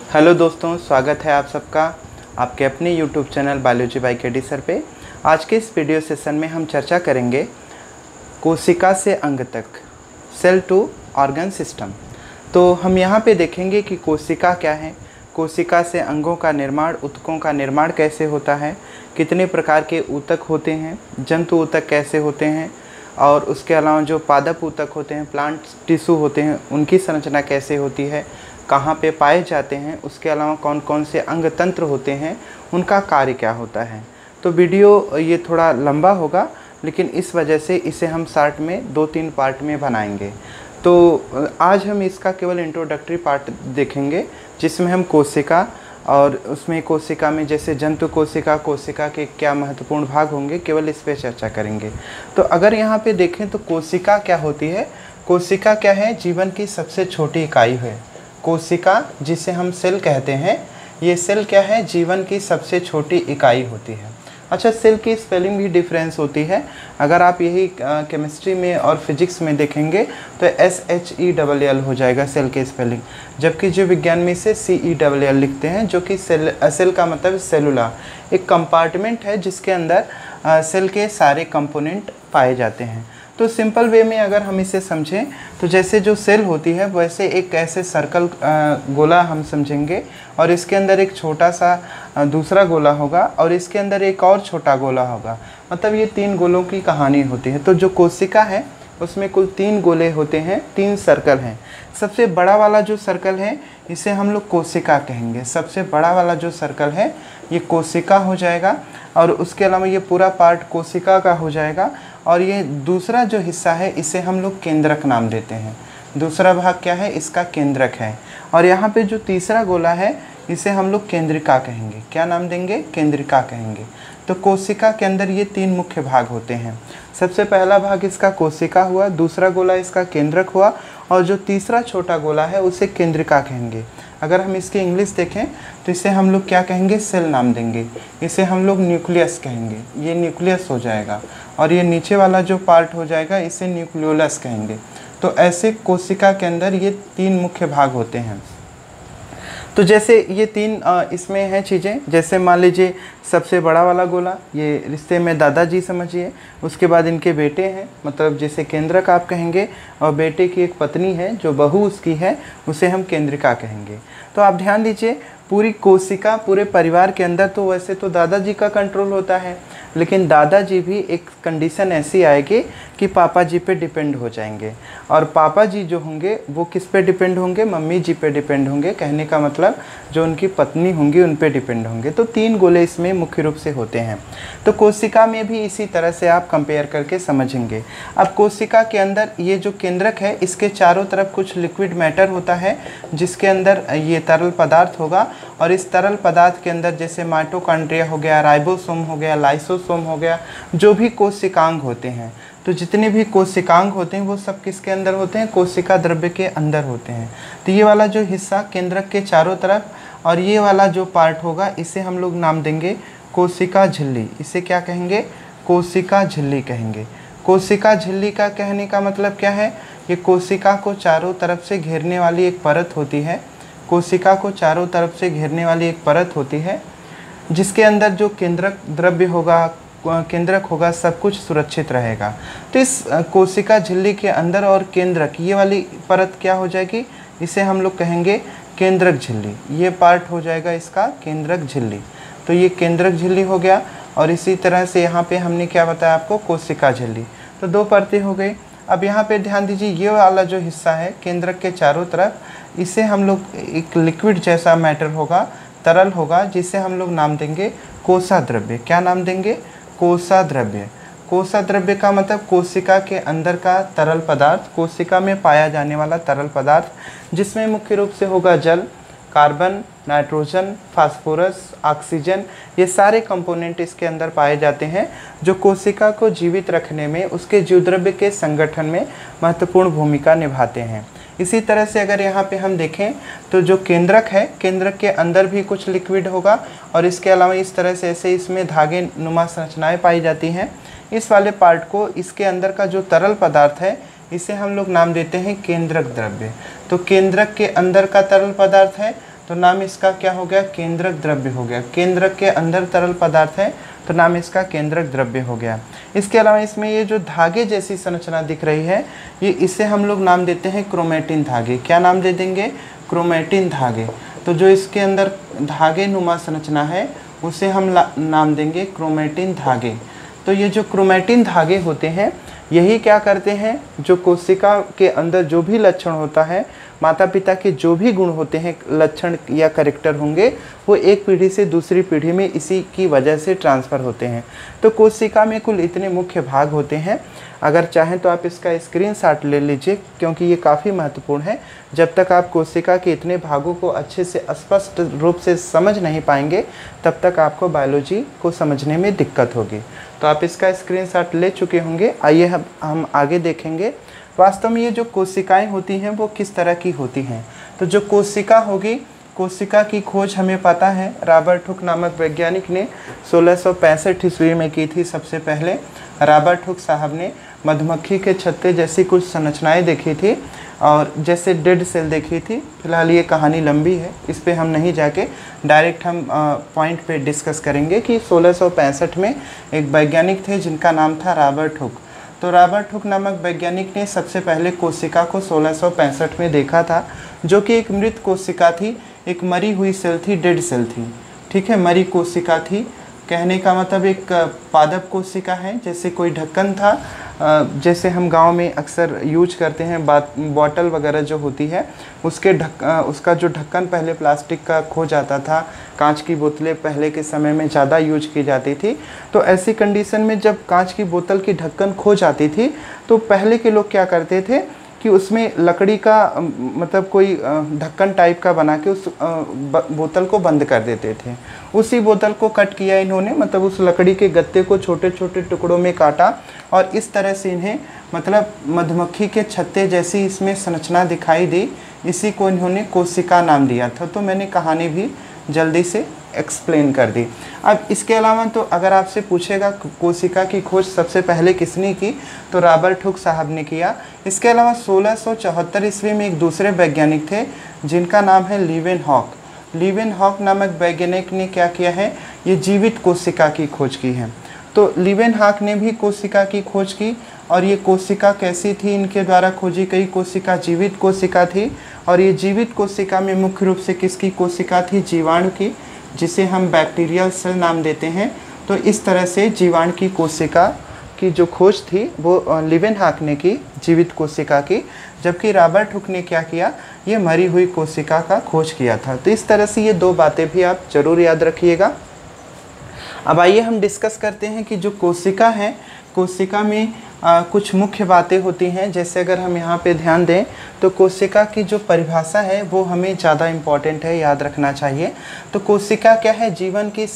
Hello दोस्तों, स्वागत है आप सबका आपके अपने YouTube channel biology by KD sir पे। आज के इस वीडियो सेशन में हम चर्चा करेंगे कोशिका से अंग तक, सेल टू ऑर्गन सिस्टम। तो हम यहाँ पे देखेंगे कि कोशिका क्या है, कोशिका से अंगों का निर्माण, ऊतकों का निर्माण कैसे होता है, कितने प्रकार के ऊतक होते हैं, जंतु ऊतक कैसे होते हैं, और उसके अलावा जो पादप ऊतक होते हैं, प्लांट टिश्यू होते हैं, उनकी संरचना कैसे होती है, कहाँ पे पाए जाते हैं, उसके अलावा कौन कौन से अंग तंत्र होते हैं, उनका कार्य क्या होता है। तो वीडियो ये थोड़ा लंबा होगा, लेकिन इस वजह से इसे हम शार्ट में 2-3 पार्ट में बनाएंगे। तो आज हम इसका केवल इंट्रोडक्टरी पार्ट देखेंगे, जिसमें हम कोशिका और उसमें कोशिका में जैसे जंतु कोशिका, कोशिका के क्या महत्वपूर्ण भाग होंगे, केवल इस पर चर्चा करेंगे। तो अगर यहाँ पे देखें तो कोशिका क्या होती है। कोशिका क्या है? जीवन की सबसे छोटी इकाई है। कोशिका, जिसे हम सेल कहते हैं, ये सेल क्या है? जीवन की सबसे छोटी इकाई होती है। अच्छा, सेल की स्पेलिंग भी डिफरेंस होती है। अगर आप यही केमिस्ट्री में और फिजिक्स में देखेंगे तो SHELL हो जाएगा सेल की स्पेलिंग, जबकि जीव विज्ञान में इसे CELL लिखते हैं, जो कि सेल का मतलब सेलुला, एक कंपार्टमेंट है जिसके अंदर सेल के सारे कंपोनेंट पाए जाते हैं। तो सिंपल वे में अगर हम इसे समझें तो जैसे जो सेल होती है वैसे एक ऐसे सर्कल गोला हम समझेंगे, और इसके अंदर एक छोटा सा दूसरा गोला होगा और इसके अंदर एक और छोटा गोला होगा। मतलब ये 3 गोलों की कहानी होती है। तो जो कोशिका है उसमें कुल 3 गोले होते हैं, 3 सर्कल हैं। सबसे बड़ा वाला जो सर्कल है इसे हम लोग कोशिका कहेंगे। सबसे बड़ा वाला जो सर्कल है ये कोशिका हो जाएगा, और उसके अलावा ये पूरा पार्ट कोशिका का हो जाएगा। और ये दूसरा जो हिस्सा है इसे हम लोग केंद्रक नाम देते हैं। दूसरा भाग क्या है? इसका केंद्रक है। और यहाँ पे जो तीसरा गोला है इसे हम लोग केंद्रिका कहेंगे। क्या नाम देंगे? केंद्रिका कहेंगे। तो कोशिका के अंदर ये 3 मुख्य भाग होते हैं। सबसे पहला भाग इसका कोशिका हुआ, दूसरा गोला इसका केंद्रक हुआ, और जो तीसरा छोटा गोला है उसे केंद्रिका कहेंगे। अगर हम इसकी इंग्लिश देखें तो इसे हम लोग क्या कहेंगे? सेल नाम देंगे। इसे हम लोग न्यूक्लियस कहेंगे, ये न्यूक्लियस हो जाएगा। और ये नीचे वाला जो पार्ट हो जाएगा इसे न्यूक्लियोलस कहेंगे। तो ऐसे कोशिका के अंदर ये 3 मुख्य भाग होते हैं। तो जैसे ये 3 इसमें हैं चीज़ें, जैसे मान लीजिए सबसे बड़ा वाला गोला, ये रिश्ते में दादाजी समझिए। उसके बाद इनके बेटे हैं, मतलब जिसे केंद्रक आप कहेंगे, और बेटे की एक पत्नी है जो बहू उसकी है, उसे हम केंद्रिका कहेंगे। तो आप ध्यान दीजिए, पूरी कोशिका, पूरे परिवार के अंदर तो वैसे तो दादाजी का कंट्रोल होता है, लेकिन दादाजी भी एक कंडीशन ऐसी आएगी कि पापा जी पे डिपेंड हो जाएंगे। और पापा जी जो होंगे वो किस पे डिपेंड होंगे? मम्मी जी पे डिपेंड होंगे। कहने का मतलब जो उनकी पत्नी होंगी उन पे डिपेंड होंगे। तो 3 गोले इसमें मुख्य रूप से होते हैं। तो कोशिका में भी इसी तरह से आप कंपेयर करके समझेंगे। अब कोशिका के अंदर ये जो केंद्रक है इसके चारों तरफ कुछ लिक्विड मैटर होता है, जिसके अंदर ये तरल पदार्थ होगा। और इस तरल पदार्थ के अंदर जैसे माइटोकॉन्ड्रिया हो गया, राइबोसोम हो गया, लाइसोसोम हो गया, जो भी कोशिकांग होते हैं, तो जितने भी कोशिकांग होते हैं वो सब किसके अंदर होते हैं? कोशिका द्रव्य के अंदर होते हैं। तो ये वाला जो हिस्सा केंद्रक के चारों तरफ, और ये वाला जो पार्ट होगा इसे हम लोग नाम देंगे कोशिका झिल्ली। इसे क्या कहेंगे? कोशिका झिल्ली कहेंगे। कोशिका झिल्ली का कहने का मतलब क्या है? ये कोशिका को चारों तरफ से घेरने वाली एक परत होती है। कोशिका को चारों तरफ से घेरने वाली एक परत होती है, जिसके अंदर जो केंद्रक द्रव्य होगा, केंद्रक होगा, सब कुछ सुरक्षित रहेगा। तो इस कोशिका झिल्ली के अंदर और केंद्रक, ये वाली परत क्या हो जाएगी? इसे हम लोग कहेंगे केंद्रक झिल्ली। ये पार्ट हो जाएगा इसका केंद्रक झिल्ली। तो ये केंद्रक झिल्ली हो गया। और इसी तरह से यहाँ पे हमने क्या बताया आपको? कोशिका झिल्ली। तो 2 परतें हो गई। अब यहाँ पे ध्यान दीजिए, ये वाला जो हिस्सा है केंद्रक के चारों तरफ, इसे हम लोग एक लिक्विड जैसा मैटर होगा, तरल होगा, जिसे हम लोग नाम देंगे कोसा द्रव्य। क्या नाम देंगे? कोसा द्रव्य। कोसा द्रव्य का मतलब कोशिका के अंदर का तरल पदार्थ, कोशिका में पाया जाने वाला तरल पदार्थ, जिसमें मुख्य रूप से होगा जल, कार्बन, नाइट्रोजन, फास्फोरस, ऑक्सीजन, ये सारे कंपोनेंट इसके अंदर पाए जाते हैं, जो कोशिका को जीवित रखने में, उसके जीवद्रव्य के संगठन में महत्वपूर्ण भूमिका निभाते हैं। इसी तरह से अगर यहाँ पे हम देखें तो जो केंद्रक है, केंद्रक के अंदर भी कुछ लिक्विड होगा, और इसके अलावा इस तरह से ऐसे इसमें धागे नुमा संरचनाएं पाई जाती हैं। इस वाले पार्ट को, इसके अंदर का जो तरल पदार्थ है, इसे हम लोग नाम देते हैं केंद्रक द्रव्य। तो केंद्रक के अंदर का तरल पदार्थ है, तो नाम इसका क्या हो गया, केंद्रक द्रव्य हो गया। केंद्रक के अंदर तरल पदार्थ है तो नाम इसका केंद्रक द्रव्य हो गया। इसके अलावा इसमें ये जो धागे जैसी संरचना दिख रही है, ये इसे हम लोग नाम देते हैं क्रोमेटिन धागे। क्या नाम दे देंगे, क्रोमेटिन धागे। तो जो इसके अंदर धागे नुमा संरचना है उसे हम नाम देंगे क्रोमेटिन धागे। तो ये जो क्रोमेटिन धागे होते हैं यही क्या करते हैं, जो कोशिका के अंदर जो भी लक्षण होता है, माता पिता के जो भी गुण होते हैं, लक्षण या कैरेक्टर होंगे, वो एक पीढ़ी से दूसरी पीढ़ी में इसी की वजह से ट्रांसफ़र होते हैं। तो कोशिका में कुल इतने मुख्य भाग होते हैं। अगर चाहें तो आप इसका स्क्रीनशॉट ले लीजिए, क्योंकि ये काफ़ी महत्वपूर्ण है। जब तक आप कोशिका के इतने भागों को अच्छे से स्पष्ट रूप से समझ नहीं पाएंगे, तब तक आपको बायोलॉजी को समझने में दिक्कत होगी। तो आप इसका स्क्रीनशॉट ले चुके होंगे। आइए हम आगे देखेंगे वास्तव में ये जो कोशिकाएं होती हैं वो किस तरह की होती हैं। तो जो कोशिका होगी, कोशिका की खोज हमें पता है रॉबर्ट हुक नामक वैज्ञानिक ने 1665 ईस्वी में की थी। सबसे पहले रॉबर्ट हुक साहब ने मधुमक्खी के छत्ते जैसी कुछ संरचनाएं देखी थी और जैसे डेड सेल देखी थी। फिलहाल ये कहानी लंबी है, इस पे हम नहीं जाके डायरेक्ट हम पॉइंट पे डिस्कस करेंगे कि 1665 में एक वैज्ञानिक थे जिनका नाम था रॉबर्ट हुक। तो रॉबर्ट हुक नामक वैज्ञानिक ने सबसे पहले कोशिका को 1665 में देखा था, जो कि एक मृत कोशिका थी, एक मरी हुई सेल थी, डेड सेल थी। ठीक है, मरी कोशिका थी। कहने का मतलब एक पादप कोशिका है, जैसे कोई ढक्कन था, जैसे हम गांव में अक्सर यूज करते हैं बॉटल वगैरह जो होती है, उसका जो ढक्कन पहले प्लास्टिक का खो जाता था। कांच की बोतलें पहले के समय में ज़्यादा यूज की जाती थी। तो ऐसी कंडीशन में जब कांच की बोतल की ढक्कन खो जाती थी तो पहले के लोग क्या करते थे कि उसमें लकड़ी का मतलब कोई ढक्कन टाइप का बना के उस बोतल को बंद कर देते थे। उसी बोतल को कट किया इन्होंने, मतलब उस लकड़ी के गत्ते को छोटे छोटे टुकड़ों में काटा और इस तरह से इन्हें मतलब मधुमक्खी के छत्ते जैसी इसमें संरचना दिखाई दी। इसी को इन्होंने कोशिका नाम दिया था। तो मैंने कहानी भी जल्दी से एक्सप्लेन कर दी। अब इसके अलावा तो अगर आपसे पूछेगा कोशिका की खोज सबसे पहले किसने की, तो रॉबर्ट हुक साहब ने किया। इसके अलावा 1674 ईस्वी में एक दूसरे वैज्ञानिक थे जिनका नाम है लीवेनहॉक। लीवेनहॉक नामक वैज्ञानिक ने क्या किया है, ये जीवित कोशिका की खोज की है। तो लीवेनहॉक ने भी कोशिका की खोज की और ये कोशिका कैसी थी, इनके द्वारा खोजी गई कोशिका जीवित कोशिका थी। और ये जीवित कोशिका में मुख्य रूप से किसकी कोशिका थी, जीवाणु की, जिसे हम बैक्टीरियल सेल नाम देते हैं। तो इस तरह से जीवाणु की कोशिका की जो खोज थी वो लीवेनहॉक ने की, जीवित कोशिका की, जबकि रॉबर्ट हुक ने क्या किया, ये मरी हुई कोशिका का खोज किया था। तो इस तरह से ये दो बातें भी आप जरूर याद रखिएगा। अब आइए हम डिस्कस करते हैं कि जो कोशिका है, कोशिका में कुछ मुख्य बातें होती हैं। जैसे अगर हम यहाँ पे ध्यान दें तो कोशिका की जो परिभाषा है वो हमें ज़्यादा इम्पॉर्टेंट है, याद रखना चाहिए। तो कोशिका क्या है, जीवन की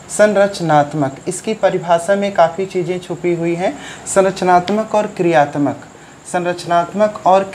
संरचनात्मक इसकी परिभाषा में काफ़ी चीज़ें छुपी हुई हैं। संरचनात्मक और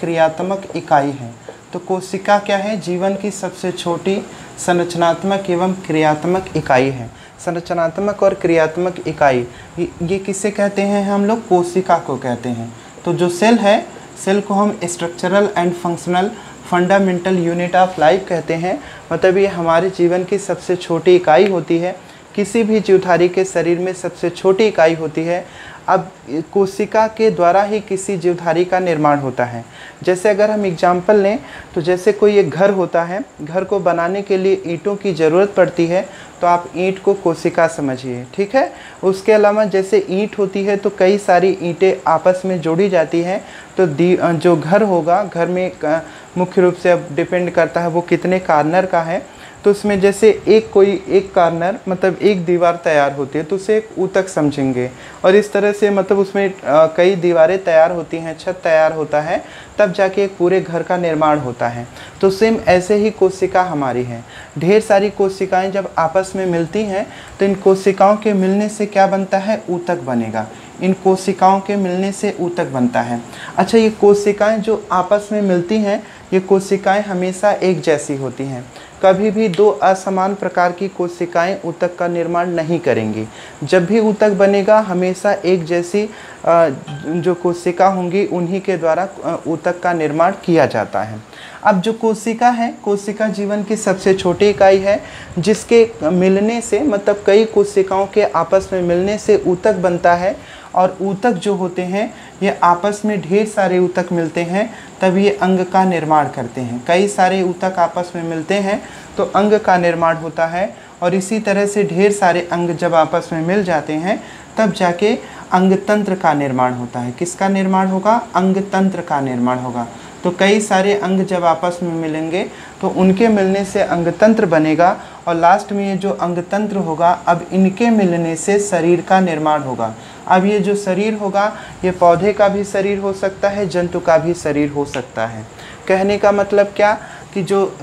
क्रियात्मक इकाई है। तो कोशिका क्या है, जीवन की सबसे छोटी संरचनात्मक एवं क्रियात्मक इकाई है। संरचनात्मक और क्रियात्मक इकाई ये किसे कहते हैं, हम लोग कोशिका को कहते हैं। तो जो सेल है, सेल को हम structural and functional fundamental unit of life कहते हैं। मतलब ये हमारे जीवन की सबसे छोटी इकाई होती है। किसी भी जीवधारी के शरीर में सबसे छोटी इकाई होती है। अब कोशिका के द्वारा ही किसी जीवधारी का निर्माण होता है। जैसे अगर हम एग्जाम्पल लें तो जैसे कोई एक घर होता है, घर को बनाने के लिए ईंटों की ज़रूरत पड़ती है, तो आप ईंट को कोशिका समझिए, ठीक है। उसके अलावा जैसे ईंट होती है तो कई सारी ईंटें आपस में जोड़ी जाती हैं। तो जो घर होगा, घर में मुख्य रूप से अब डिपेंड करता है वो कितने कार्नर का है। तो उसमें जैसे एक कार्नर मतलब एक दीवार तैयार होती है तो उसे एक ऊतक समझेंगे। और इस तरह से मतलब उसमें कई दीवारें तैयार होती हैं, छत तैयार होता है, तब जाके एक पूरे घर का निर्माण होता है। तो सेम ऐसे ही कोशिका हमारी है। ढेर सारी कोशिकाएं जब आपस में मिलती हैं तो इन कोशिकाओं के मिलने से क्या बनता है, ऊतक बनेगा। इन कोशिकाओं के मिलने से ऊतक बनता है। अच्छा, ये कोशिकाएं जो आपस में मिलती हैं ये कोशिकाएं हमेशा एक जैसी होती हैं। कभी भी दो असमान प्रकार की कोशिकाएं ऊतक का निर्माण नहीं करेंगी। जब भी ऊतक बनेगा हमेशा एक जैसी जो कोशिका होंगी उन्हीं के द्वारा ऊतक का निर्माण किया जाता है। अब जो कोशिका है, कोशिका जीवन की सबसे छोटी इकाई है, जिसके मिलने से मतलब कई कोशिकाओं के आपस में मिलने से ऊतक बनता है। और ऊतक जो होते हैं ये आपस में ढेर सारे ऊतक मिलते हैं तब ये अंग का निर्माण करते हैं। कई सारे ऊतक आपस में मिलते हैं तो अंग का निर्माण होता है। और इसी तरह से ढेर सारे अंग जब आपस में मिल जाते हैं तब जाके अंगतंत्र का निर्माण होता है। किसका निर्माण होगा? अंगतंत्र का निर्माण होगा। तो कई सारे अंग जब आपस में मिलेंगे तो उनके मिलने से अंगतंत्र बनेगा और लास्ट में ये जो अंगतंत्र होगा अब इनके मिलने से शरीर का निर्माण होगा। अब ये जो शरीर होगा ये पौधे का भी शरीर हो सकता है, जंतु का भी शरीर हो सकता है। कहने का मतलब क्या कि जो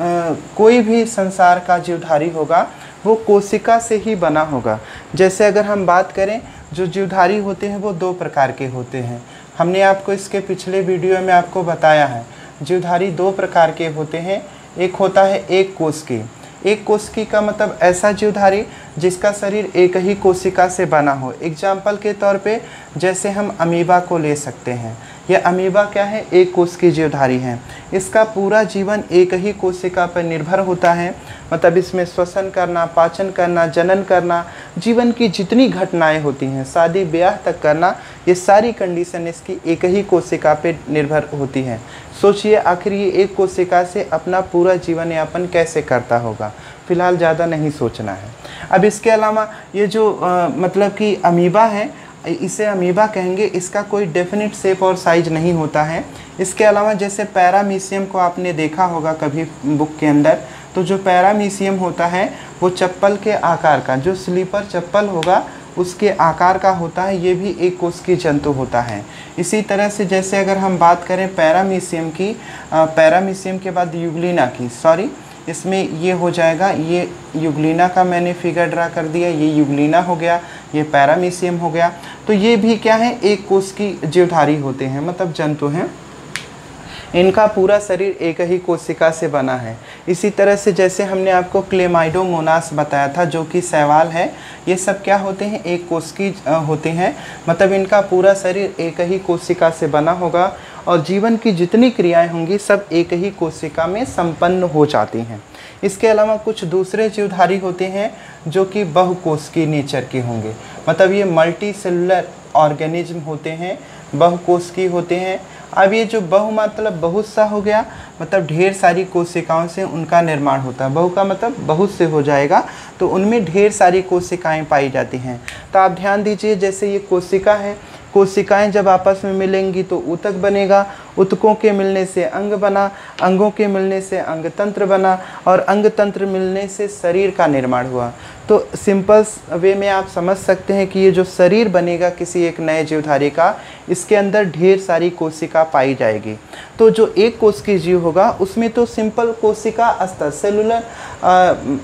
कोई भी संसार का जीवधारी होगा वो कोशिका से ही बना होगा। जैसे अगर हम बात करें, जो जीवधारी होते हैं वो दो प्रकार के होते हैं। हमने आपको इसके पिछले वीडियो में आपको बताया है जीवधारी दो प्रकार के होते हैं। एक होता है एक कोशिकी। एक कोशिकी का मतलब ऐसा जीवधारी जिसका शरीर एक ही कोशिका से बना हो। एग्जाम्पल के तौर पे जैसे हम अमीबा को ले सकते हैं। यह अमीबा क्या है? एक कोशिकीय जीवधारी है। इसका पूरा जीवन एक ही कोशिका पर निर्भर होता है। मतलब इसमें श्वसन करना, पाचन करना, जनन करना, जीवन की जितनी घटनाएं होती हैं, शादी ब्याह तक करना, ये सारी कंडीशन इसकी एक ही कोशिका पे निर्भर होती हैं। सोचिए आखिर ये एक कोशिका से अपना पूरा जीवन यापन कैसे करता होगा। फिलहाल ज़्यादा नहीं सोचना है। अब इसके अलावा ये जो मतलब कि अमीबा है, इसे अमीबा कहेंगे। इसका कोई डेफिनेट शेप और साइज नहीं होता है। इसके अलावा जैसे पैरामीशियम को आपने देखा होगा कभी बुक के अंदर, तो जो पैरामीशियम होता है वो चप्पल के आकार का, जो स्लीपर चप्पल होगा उसके आकार का होता है। ये भी एक कोशिकीय जंतु होता है। इसी तरह से जैसे अगर हम बात करें पैरामीशियम की, पैरामीशियम के बाद यूग्लिना की, सॉरी इसमें ये हो जाएगा, ये यूग्लिना का मैंने फिगर ड्रा कर दिया, ये यूग्लिना हो गया, ये पैरामीशियम हो गया। तो ये भी क्या है? एक कोशिकीय जीवधारी होते हैं, मतलब जंतु हैं। इनका पूरा शरीर एक ही कोशिका से बना है। इसी तरह से जैसे हमने आपको क्लेमाइडोमोनास बताया था जो कि शैवाल है, ये सब क्या होते हैं? एक कोशिकीय होते हैं। मतलब इनका पूरा शरीर एक ही कोशिका से बना होगा और जीवन की जितनी क्रियाएं होंगी सब एक ही कोशिका में संपन्न हो जाती हैं। इसके अलावा कुछ दूसरे जीवधारी होते हैं जो कि बहुकोशिकीय नेचर के होंगे। मतलब ये मल्टी सेलुलर ऑर्गेनिज्म होते हैं, बहुकोशिकीय होते हैं। अब ये जो बहु मतलब बहुत सा हो गया, मतलब ढेर सारी कोशिकाओं से उनका निर्माण होता है। बहु का मतलब बहुत से हो जाएगा, तो उनमें ढेर सारी कोशिकाएं पाई जाती हैं। तो आप ध्यान दीजिए, जैसे ये कोशिका है, कोशिकाएं जब आपस में मिलेंगी तो ऊतक बनेगा, ऊतकों के मिलने से अंग बना, अंगों के मिलने से अंगतंत्र बना और अंगतंत्र मिलने से शरीर का निर्माण हुआ। तो सिंपल वे में आप समझ सकते हैं कि ये जो शरीर बनेगा किसी एक नए जीवधारी का, इसके अंदर ढेर सारी कोशिका पाई जाएगी। तो जो एक कोशिकीय जीव होगा उसमें तो सिंपल कोशिका स्तर सेलुलर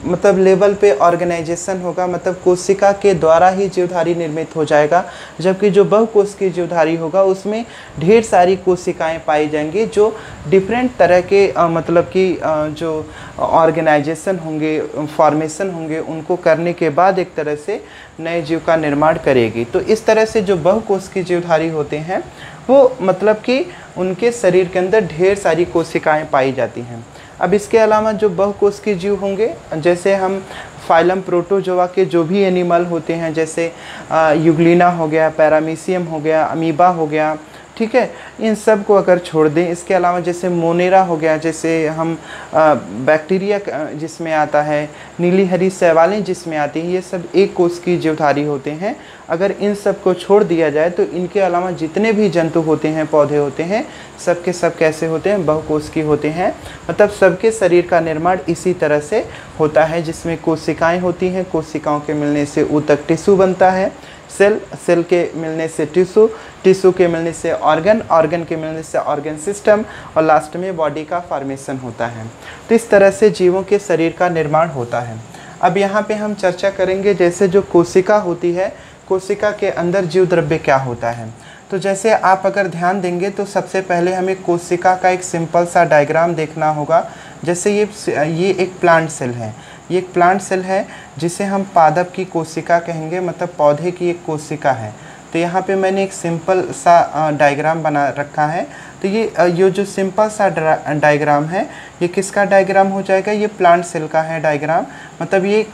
मतलब लेवल पे ऑर्गेनाइजेशन होगा, मतलब कोशिका के द्वारा ही जीवधारी निर्मित हो जाएगा। जबकि जो बहुकोशिकीय जीवधारी होगा उसमें ढेर सारी कोशिकाएं पाई जाएंगी जो डिफरेंट तरह के मतलब कि जो ऑर्गेनाइजेशन होंगे, फॉर्मेशन होंगे, उनको करने के बाद एक तरह से नए जीव का निर्माण करेगी। तो इस तरह से जो बहुकोशिकीय जीवधारी होते हैं वो मतलब कि उनके शरीर के अंदर ढेर सारी कोशिकाएं पाई जाती हैं। अब इसके अलावा जो बहुकोशिकीय जीव होंगे, जैसे हम फाइलम प्रोटोजोआ के जो भी एनिमल होते हैं, जैसे यूग्लिना हो गया, पैरामीशियम हो गया, अमीबा हो गया, ठीक है, इन सब को अगर छोड़ दें। इसके अलावा जैसे मोनेरा हो गया, जैसे हम बैक्टीरिया जिसमें आता है, नीली हरी शैवालें जिसमें आती हैं, ये सब एक कोशिकीय जीवधारी होते हैं। अगर इन सब को छोड़ दिया जाए तो इनके अलावा जितने भी जंतु होते हैं, पौधे होते हैं, सब के सब कैसे होते हैं? बहुकोशिकीय होते हैं। मतलब सबके शरीर का निर्माण इसी तरह से होता है, जिसमें कोशिकाएँ होती हैं, कोशिकाओं के मिलने से ऊतक टिश्यू बनता है, सेल, सेल के मिलने से टिश्यू, टिश्यू के मिलने से ऑर्गन, ऑर्गन के मिलने से ऑर्गन सिस्टम और लास्ट में बॉडी का फॉर्मेशन होता है। तो इस तरह से जीवों के शरीर का निर्माण होता है। अब यहाँ पे हम चर्चा करेंगे जैसे जो कोशिका होती है, कोशिका के अंदर जीव द्रव्य क्या होता है। तो जैसे आप अगर ध्यान देंगे तो सबसे पहले हमें कोशिका का एक सिंपल सा डायग्राम देखना होगा। जैसे ये एक प्लांट सेल है, ये एक प्लांट सेल है जिसे हम पादप की कोशिका कहेंगे, मतलब पौधे की एक कोशिका है। तो यहाँ पे मैंने एक सिंपल सा डायग्राम बना रखा है। तो ये जो सिंपल सा डायग्राम है ये किसका डायग्राम हो जाएगा, ये प्लांट सेल का है डायग्राम, मतलब ये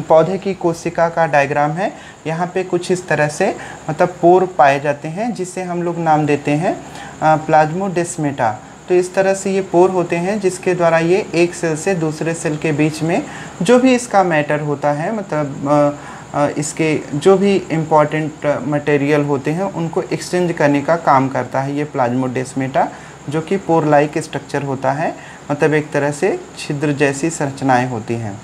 पौधे की कोशिका का डायग्राम है। यहाँ पे कुछ इस तरह से मतलब पोर पाए जाते हैं जिसे हम लोग नाम देते हैं प्लाज्मोडेस्माटा। तो इस तरह से ये पोर होते हैं जिसके द्वारा ये एक सेल से दूसरे सेल के बीच में जो भी इसका मैटर होता है, मतलब इसके जो भी इम्पॉर्टेंट मटेरियल होते हैं उनको एक्सचेंज करने का काम करता है ये प्लाज्मोडेस्माटा, जो कि पोर लाइक स्ट्रक्चर होता है, मतलब एक तरह से छिद्र जैसी संरचनाएं होती हैं।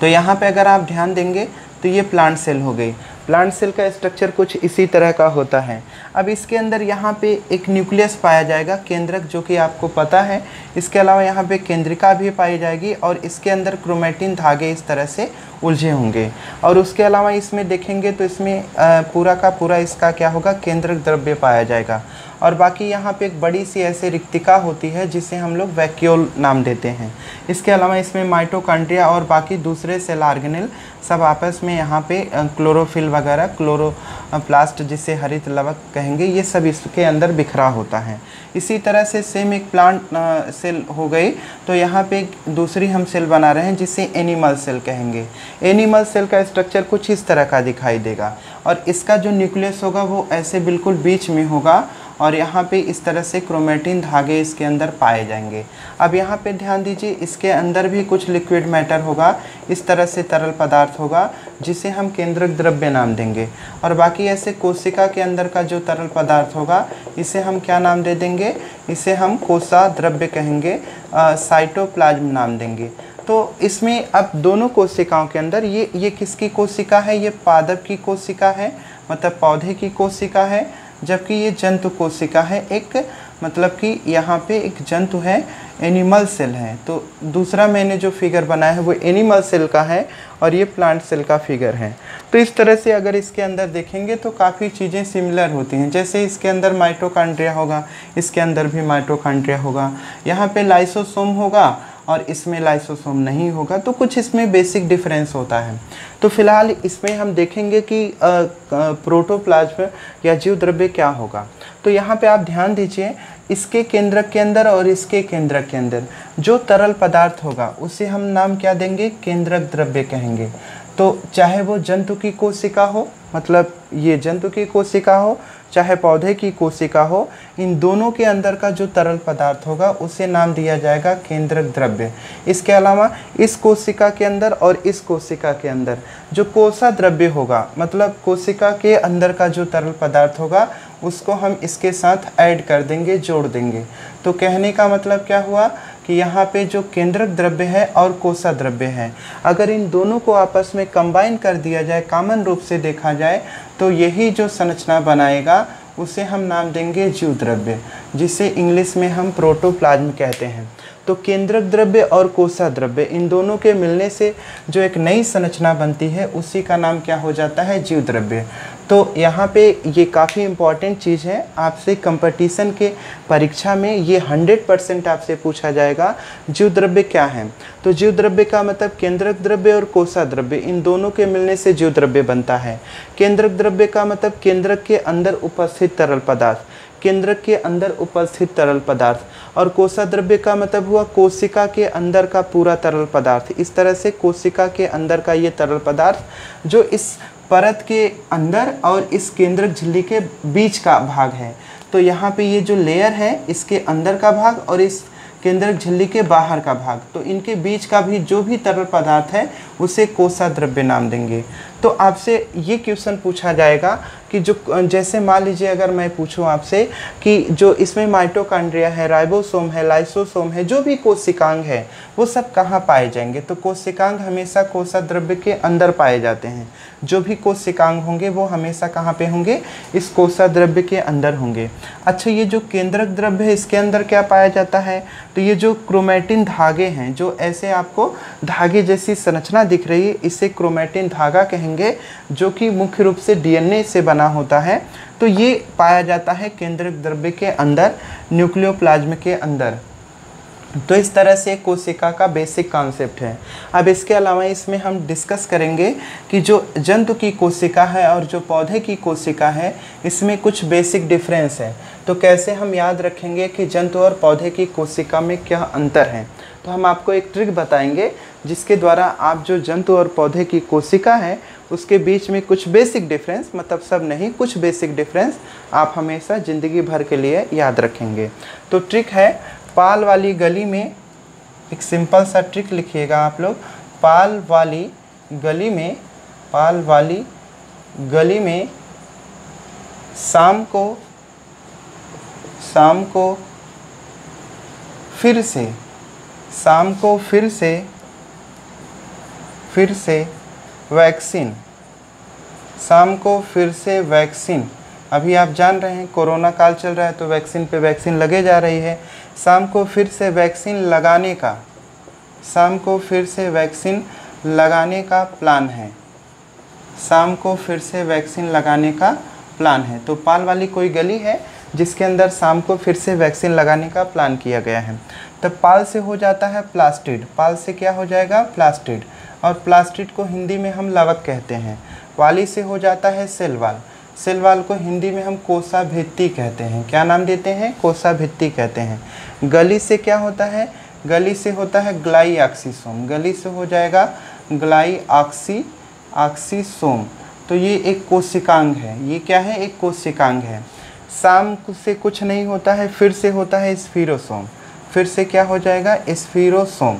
तो यहाँ पे अगर आप ध्यान देंगे तो ये प्लांट सेल हो गई। प्लांट सेल का स्ट्रक्चर कुछ इसी तरह का होता है। अब इसके अंदर यहाँ पे एक न्यूक्लियस पाया जाएगा, केंद्रक, जो कि आपको पता है। इसके अलावा यहाँ पे केंद्रिका भी पाई जाएगी और इसके अंदर क्रोमेटिन धागे इस तरह से उलझे होंगे। और उसके अलावा इसमें देखेंगे तो इसमें पूरा का पूरा इसका क्या होगा, केंद्रक द्रव्य पाया जाएगा। और बाकी यहाँ पे एक बड़ी सी ऐसे रिक्तिका होती है जिसे हम लोग वैक्यूल नाम देते हैं। इसके अलावा इसमें माइटोकॉन्ड्रिया और बाकी दूसरे सेल ऑर्गेनेल सब आपस में यहाँ पे क्लोरोफिल वगैरह, क्लोरोप्लास्ट जिसे हरित लवक कहेंगे, ये सब इसके अंदर बिखरा होता है। इसी तरह से सेम एक प्लांट सेल हो गई। तो यहाँ पे दूसरी हम सेल बना रहे हैं जिसे एनिमल सेल कहेंगे। एनिमल सेल का स्ट्रक्चर कुछ इस तरह का दिखाई देगा और इसका जो न्यूक्लियस होगा वो ऐसे बिल्कुल बीच में होगा और यहाँ पे इस तरह से क्रोमेटिन धागे इसके अंदर पाए जाएंगे। अब यहाँ पे ध्यान दीजिए, इसके अंदर भी कुछ लिक्विड मैटर होगा, इस तरह से तरल पदार्थ होगा जिसे हम केंद्रक द्रव्य नाम देंगे। और बाकी ऐसे कोशिका के अंदर का जो तरल पदार्थ होगा इसे हम क्या नाम दे देंगे, इसे हम कोसा द्रव्य कहेंगे, साइटोप्लाज्म नाम देंगे। तो इसमें अब दोनों कोशिकाओं के अंदर ये किसकी कोशिका है, ये पादप की कोशिका है, मतलब पौधे की कोशिका है, जबकि ये जंतु कोशिका है एक, मतलब कि यहाँ पे एक जंतु है, एनिमल सेल है। तो दूसरा मैंने जो फिगर बनाया है वो एनिमल सेल का है और ये प्लांट सेल का फिगर है। तो इस तरह से अगर इसके अंदर देखेंगे तो काफ़ी चीज़ें सिमिलर होती हैं। जैसे इसके अंदर माइटोकॉन्ड्रिया होगा, इसके अंदर भी माइटोकॉन्ड्रिया होगा, यहाँ पे लाइसोसोम होगा और इसमें लाइसोसोम नहीं होगा। तो कुछ इसमें बेसिक डिफरेंस होता है। तो फिलहाल इसमें हम देखेंगे कि प्रोटोप्लाज्म या जीव द्रव्य क्या होगा। तो यहाँ पे आप ध्यान दीजिए, इसके केंद्रक के अंदर और इसके केंद्रक के अंदर जो तरल पदार्थ होगा उसे हम नाम क्या देंगे, केंद्रक द्रव्य कहेंगे। तो चाहे वो जंतु की कोशिका हो, मतलब ये जंतु की कोशिका हो, चाहे पौधे की कोशिका हो, इन दोनों के अंदर का जो तरल पदार्थ होगा उसे नाम दिया जाएगा केंद्रक द्रव्य। इसके अलावा इस कोशिका के अंदर और इस कोशिका के अंदर जो कोसा द्रव्य होगा, मतलब कोशिका के अंदर का जो तरल पदार्थ होगा उसको हम इसके साथ ऐड कर देंगे, जोड़ देंगे। तो कहने का मतलब क्या हुआ कि यहाँ पे जो केंद्रक द्रव्य है और कोसा द्रव्य है, अगर इन दोनों को आपस में कंबाइन कर दिया जाए, कॉमन रूप से देखा जाए, तो यही जो संरचना बनाएगा उसे हम नाम देंगे जीव द्रव्य, जिसे इंग्लिश में हम प्रोटोप्लाज्म कहते हैं। तो केंद्रक द्रव्य और कोसा द्रव्य, इन दोनों के मिलने से जो एक नई संरचना बनती है उसी का नाम क्या हो जाता है, जीव द्रव्य। तो यहाँ पे ये काफ़ी इम्पॉर्टेंट चीज़ है, आपसे कंपटीशन के परीक्षा में ये 100% आपसे पूछा जाएगा, जीव द्रव्य क्या है। तो जीव द्रव्य का मतलब केंद्रक द्रव्य और कोसा द्रव्य, इन दोनों के मिलने से जीव द्रव्य बनता है। केंद्रक द्रव्य का मतलब केंद्रक के अंदर उपस्थित तरल पदार्थ, केंद्रक के अंदर उपस्थित तरल पदार्थ, और कोसा द्रव्य का मतलब हुआ कोशिका के अंदर का पूरा तरल पदार्थ। इस तरह से कोशिका के अंदर का ये तरल पदार्थ जो इस परत के अंदर और इस केंद्रक झिल्ली के बीच का भाग है। तो यहाँ पे ये जो लेयर है इसके अंदर का भाग और इस केंद्रक झिल्ली के बाहर का भाग, तो इनके बीच का भी जो भी तरल पदार्थ है उसे कोसा द्रव्य नाम देंगे। तो आपसे ये क्वेश्चन पूछा जाएगा कि जो, जैसे मान लीजिए अगर मैं पूछूं आपसे कि जो इसमें माइटोकॉन्ड्रिया है, राइबोसोम है, लाइसोसोम है, जो भी कोशिकांग है वो सब कहाँ पाए जाएंगे, तो कोशिकांग हमेशा कोसा द्रव्य के अंदर पाए जाते हैं। जो भी कोशिकांग होंगे वो हमेशा कहाँ पे होंगे, इस कोसा द्रव्य के अंदर होंगे। अच्छा, ये जो केंद्रक द्रव्य है इसके अंदर क्या पाया जाता है, तो ये जो क्रोमेटिन धागे हैं, जो ऐसे आपको धागे जैसी संरचना दिख रही है, इसे क्रोमेटिन धागा कहेंगे। रखेंगे, जो कि मुख्य रूप से डीएनए से बना होता है। तो ये पाया जाता है केंद्रक द्रव्य के अंदर, न्यूक्लियोप्लाज्म के अंदर। तो इस तरह से कोशिका का बेसिक कॉन्सेप्ट है। अब इसके अलावा इसमें हम डिस्कस करेंगे कि जो जंतु की कोशिका है और जो पौधे की कोशिका है, इसमें कुछ बेसिक डिफरेंस है। तो कैसे हम याद रखेंगे कि जंतु और पौधे की कोशिका में क्या अंतर है। तो हम आपको एक ट्रिक बताएंगे जिसके द्वारा आप जो जंतु और पौधे की कोशिका है उसके बीच में कुछ बेसिक डिफरेंस, मतलब सब नहीं, कुछ बेसिक डिफरेंस आप हमेशा ज़िंदगी भर के लिए याद रखेंगे। तो ट्रिक है, पाल वाली गली में, एक सिंपल सा ट्रिक लिखिएगा आप लोग। पाल वाली गली में, पाल वाली गली में शाम को फिर से वैक्सीन, शाम को फिर से वैक्सीन। अभी आप जान रहे हैं कोरोना काल चल रहा है तो वैक्सीन पे वैक्सीन लगे जा रही है। शाम को फिर से वैक्सीन लगाने का, शाम को फिर से वैक्सीन लगाने का प्लान है, शाम को फिर से वैक्सीन लगाने का प्लान है। तो पाल वाली कोई गली है जिसके अंदर शाम को फिर से वैक्सीन लगाने का प्लान किया गया है। तब पाल से हो जाता है प्लास्टिड, पाल से क्या हो जाएगा, प्लास्टिड, और प्लास्टिड को हिंदी में हम लवक कहते हैं। वाली से हो जाता है सेलवाल, सेलवाल को हिंदी में हम कोसा भित्ति कहते हैं। क्या नाम देते हैं, कोसा भित्ति कहते हैं। गली से क्या होता है, गली से होता है ग्लाई ऑक्सीसोम, गली से हो जाएगा ग्लाई ऑक्सीसोम। तो ये एक कोशिकांग है, ये क्या है, एक कोशिकांग है। शाम से कुछ नहीं होता है, फिर से होता है स्फीरोसोम, फिर से क्या हो जाएगा, स्फीरोसोम,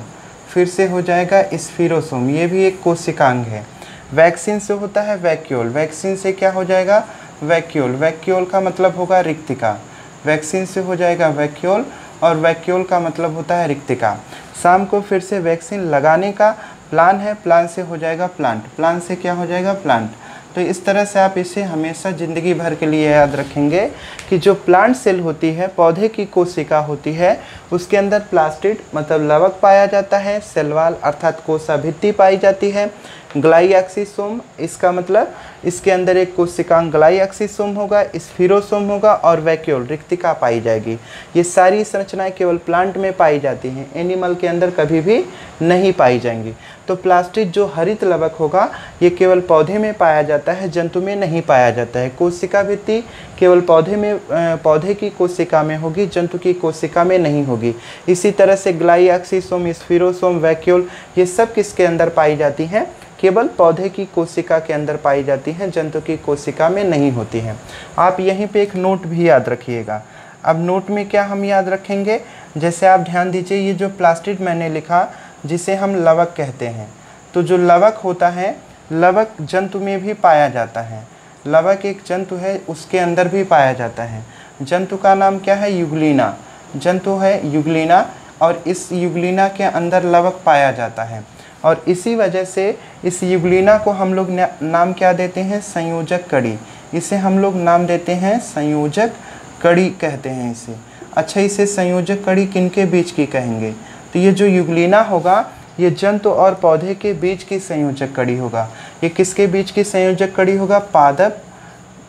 फिर से हो जाएगा स्फीरोसोम, ये भी एक कोशिकांग है। वैक्सीन से होता है वैक्यूल, वैक्सीन से क्या हो जाएगा, वैक्यूल, वैक्यूल का मतलब होगा रिक्तिका, वैक्सीन से हो जाएगा वैक्यूल, और वैक्यूल का मतलब होता है रिक्तिका। शाम को फिर से वैक्सीन लगाने का प्लान है, प्लान से हो जाएगा प्लांट, प्लान से क्या हो जाएगा, प्लांट। तो इस तरह से आप इसे हमेशा ज़िंदगी भर के लिए याद रखेंगे कि जो प्लांट सेल होती है, पौधे की कोशिका होती है, उसके अंदर प्लास्टिड मतलब लवक पाया जाता है, सेलवाल अर्थात कोसा भित्ति पाई जाती है, ग्लाइऑक्सीसोम इसका मतलब इसके अंदर एक कोशिकांग ग्लाइऑक्सीसोम होगा, स्फीरोसोम होगा, और वैक्यूल रिक्तिका पाई जाएगी। ये सारी संरचनाएं केवल प्लांट में पाई जाती हैं, एनिमल के अंदर कभी भी नहीं पाई जाएंगी। तो प्लास्टिड जो हरित लवक होगा ये केवल पौधे में पाया जाता है, जंतु में नहीं पाया जाता है। कोशिका भित्ति केवल पौधे में, पौधे की कोशिका में होगी, जंतु की कोशिका में नहीं होगी। इसी तरह से ग्लाइऑक्सीसोम, स्फीरोसोम, वैक्यूल ये सब किसके अंदर पाई जाती हैं, केवल पौधे की कोशिका के अंदर पाई जाती हैं, जंतु की कोशिका में नहीं होती हैं। आप यहीं पे एक नोट भी याद रखिएगा। अब नोट में क्या हम याद रखेंगे, जैसे आप ध्यान दीजिए, ये जो प्लास्टिड मैंने लिखा जिसे हम लवक कहते हैं, तो जो लवक होता है, लवक जंतु में भी पाया जाता है, लवक एक जंतु है उसके अंदर भी पाया जाता है। जंतु का नाम क्या है, युगलीना, जंतु है युगलीना, और इस युगलीना के अंदर लवक पाया जाता है। और इसी वजह से इस युगलीना को हम लोग नाम क्या देते हैं, संयोजक कड़ी, इसे हम लोग नाम देते हैं संयोजक कड़ी कहते हैं इसे। अच्छा, इसे संयोजक कड़ी किनके बीच की कहेंगे, तो ये जो युगलीना होगा ये जंतु और पौधे के बीच की संयोजक कड़ी होगा। ये किसके बीच की संयोजक कड़ी होगा, पादप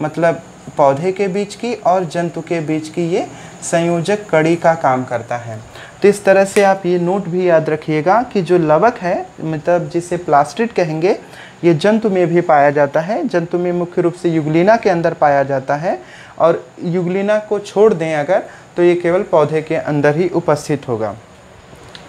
मतलब पौधे के बीच की और जंतु के बीच की ये संयोजक कड़ी का काम करता है। तो इस तरह से आप ये नोट भी याद रखिएगा कि जो लवक है मतलब जिसे प्लास्टिड कहेंगे, ये जंतु में भी पाया जाता है, जंतु में मुख्य रूप से युगलीना के अंदर पाया जाता है, और युगलीना को छोड़ दें अगर तो ये केवल पौधे के अंदर ही उपस्थित होगा।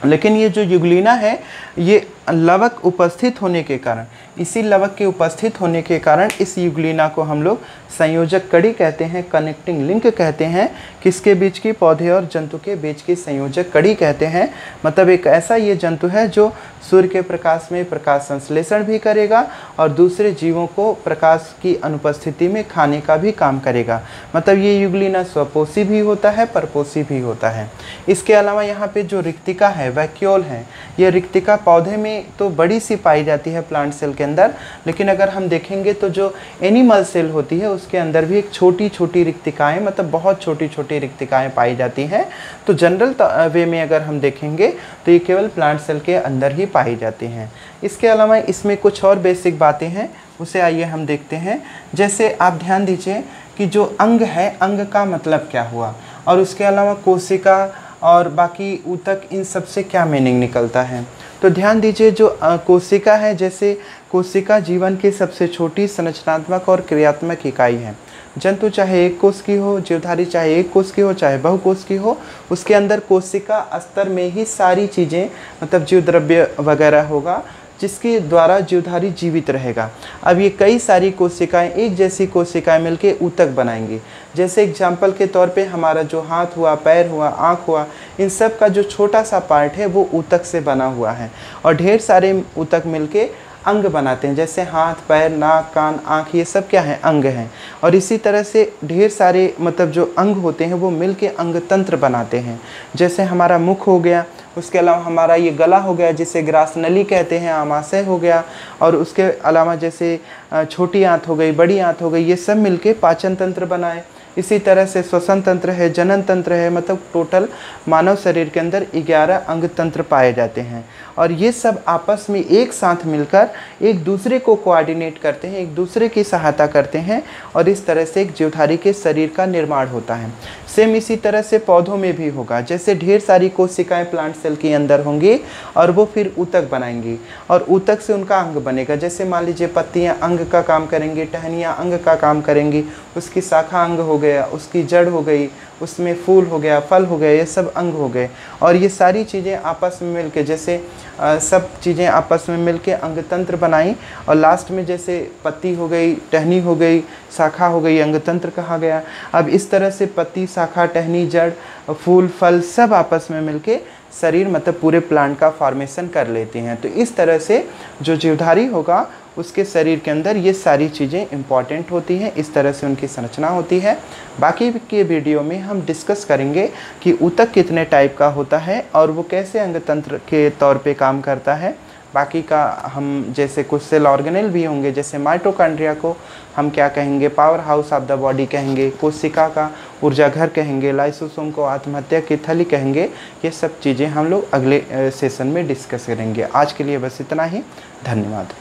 लेकिन ये जो युगलीना है ये लवक उपस्थित होने के कारण, इसी लवक के उपस्थित होने के कारण इस युगलीना को हम लोग संयोजक कड़ी कहते हैं, कनेक्टिंग लिंक कहते हैं। किसके बीच की, पौधे और जंतु के बीच की संयोजक कड़ी कहते हैं। मतलब एक ऐसा ये जंतु है जो सूर्य के प्रकाश में प्रकाश संश्लेषण भी करेगा और दूसरे जीवों को प्रकाश की अनुपस्थिति में खाने का भी काम करेगा। मतलब ये युगलीना स्वपोषी भी होता है, परपोषी भी होता है। इसके अलावा यहाँ पे जो रिक्तिका है, वैक्यूल है, ये रिक्तिका पौधे में में तो बड़ी सी पाई जाती है प्लांट सेल के अंदर, लेकिन अगर हम देखेंगे तो जो एनिमल सेल होती है उसके अंदर भी एक छोटी छोटी रिक्तिकाएँ, मतलब बहुत छोटी छोटी रिक्तिकाएँ पाई जाती हैं। तो जनरल वे में अगर हम देखेंगे तो ये केवल प्लांट सेल के अंदर ही पाई जाती हैं। इसके अलावा इसमें कुछ और बेसिक बातें हैं, उसे आइए हम देखते हैं। जैसे आप ध्यान दीजिए कि जो अंग है, अंग का मतलब क्या हुआ, और उसके अलावा कोशिका और बाकी ऊतक, इन सब से क्या मीनिंग निकलता है। तो ध्यान दीजिए, जो कोशिका है, जैसे कोशिका जीवन की सबसे छोटी संरचनात्मक और क्रियात्मक इकाई है। जंतु चाहे एक कोष की हो, जीवधारी चाहे एक कोष की हो, चाहे बहुकोष की हो, उसके अंदर कोशिका स्तर में ही सारी चीज़ें, मतलब जीव द्रव्य वगैरह होगा जिसके द्वारा जीवधारी जीवित रहेगा। अब ये कई सारी कोशिकाएं, एक जैसी कोशिकाएं मिलकर ऊतक बनाएंगी। जैसे एग्जाम्पल के तौर पे हमारा जो हाथ हुआ, पैर हुआ, आँख हुआ, इन सब का जो छोटा सा पार्ट है वो ऊतक से बना हुआ है, और ढेर सारे ऊतक मिलके अंग बनाते हैं। जैसे हाथ, पैर, नाक, कान, आँख, ये सब क्या है, अंग हैं। और इसी तरह से ढेर सारे मतलब जो अंग होते हैं वो मिलके अंग तंत्र बनाते हैं। जैसे हमारा मुख हो गया, उसके अलावा हमारा ये गला हो गया जिसे ग्रास नली कहते हैं, आमाशय हो गया, और उसके अलावा जैसे छोटी आंत हो गई, बड़ी आंत हो गई, ये सब मिलके पाचन तंत्र बनाए। इसी तरह से श्वसन तंत्र है, जनन तंत्र है, मतलब टोटल मानव शरीर के अंदर 11 अंग तंत्र पाए जाते हैं। और ये सब आपस में एक साथ मिलकर एक दूसरे को कोऑर्डिनेट करते हैं, एक दूसरे की सहायता करते हैं, और इस तरह से एक जीवधारी के शरीर का निर्माण होता है। सेम इसी तरह से पौधों में भी होगा। जैसे ढेर सारी कोशिकाएं प्लांट सेल के अंदर होंगी और वो फिर ऊतक बनाएंगी, और ऊतक से उनका अंग बनेगा। जैसे मान लीजिए पत्तियां अंग का काम करेंगी, टहनियां अंग का काम करेंगी, उसकी शाखा अंग हो गया, उसकी जड़ हो गई, उसमें फूल हो गया, फल हो गया, ये सब अंग हो गए। और ये सारी चीज़ें आपस में मिलके, जैसे सब चीज़ें आपस में मिलके अंग तंत्र बनाई, और लास्ट में जैसे पत्ती हो गई, टहनी हो गई, शाखा हो गई, अंग तंत्र कहा गया। अब इस तरह से पत्ती, शाखा, टहनी, जड़, फूल, फल सब आपस में मिलके शरीर, मतलब पूरे प्लांट का फॉर्मेशन कर लेते हैं। तो इस तरह से जो जीवधारी होगा उसके शरीर के अंदर ये सारी चीज़ें इम्पॉर्टेंट होती हैं, इस तरह से उनकी संरचना होती है। बाकी के वीडियो में हम डिस्कस करेंगे कि ऊतक कितने टाइप का होता है और वो कैसे अंग तंत्र के तौर पे काम करता है। बाकी का हम, जैसे कुछ सेल ऑर्गेनेल भी होंगे, जैसे माइटोकॉन्ड्रिया को हम क्या कहेंगे, power house of the body कहेंगे, कोशिका का ऊर्जा घर कहेंगे, लाइसोसोम को आत्महत्या की थैली कहेंगे। ये सब चीज़ें हम लोग अगले सेशन में डिस्कस करेंगे। आज के लिए बस इतना ही, धन्यवाद।